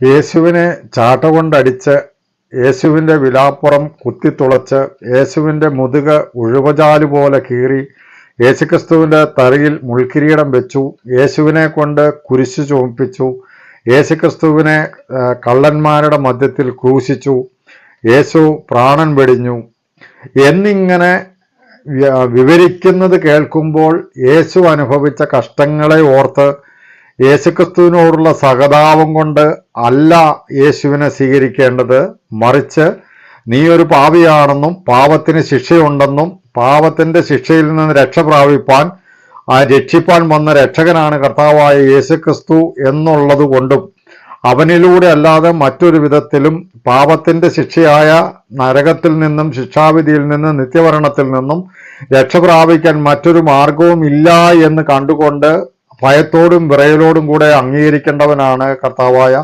യേശുവിനെ ചാട്ടകൊണ്ടടിച്ച്, യേശുവിൻ്റെ വിലാപ്പുറം കുത്തിത്തുളച്ച്, യേശുവിൻ്റെ മുതുക് ഉഴുവചാലുപോലെ കീറി, യേശുക്രിസ്തുവിൻ്റെ തലയിൽ മുൾക്കിരീടം വെച്ചു, യേശുവിനെ കൊണ്ട് കുരിശു ചുമപ്പിച്ചു, യേശുക്രിസ്തുവിനെ കള്ളന്മാരുടെ മധ്യത്തിൽ ക്രൂശിച്ചു, യേശു പ്രാണൻ വെടിഞ്ഞു എന്നിങ്ങനെ വിവരിക്കുന്നത് കേൾക്കുമ്പോൾ യേശു അനുഭവിച്ച കഷ്ടങ്ങളെ ഓർത്ത് യേശുക്രിസ്തുവിനോടുള്ള സഹതാപം കൊണ്ട് അല്ല യേശുവിനെ സ്വീകരിക്കേണ്ടത്, മറിച്ച് നീ ഒരു പാപിയാണെന്നും പാപത്തിന് ശിക്ഷയുണ്ടെന്നും പാപത്തിൻ്റെ ശിക്ഷയിൽ നിന്ന് രക്ഷ പ്രാപിപ്പാൻ രക്ഷിപ്പാൻ വന്ന രക്ഷകനാണ് കർത്താവായ യേശുക്രിസ്തു എന്നുള്ളത് കൊണ്ടും അവനിലൂടെ അല്ലാതെ മറ്റൊരു വിധത്തിലും പാപത്തിൻ്റെ ശിക്ഷയായ നരകത്തിൽ നിന്നും ശിക്ഷാവിധിയിൽ നിന്നും നിത്യവരണത്തിൽ നിന്നും രക്ഷ പ്രാപിക്കാൻ മറ്റൊരു മാർഗവും ഇല്ല എന്ന് കണ്ടുകൊണ്ട് ഭയത്തോടും വിറയലോടും കൂടെ അംഗീകരിക്കേണ്ടവനാണ് കർത്താവായ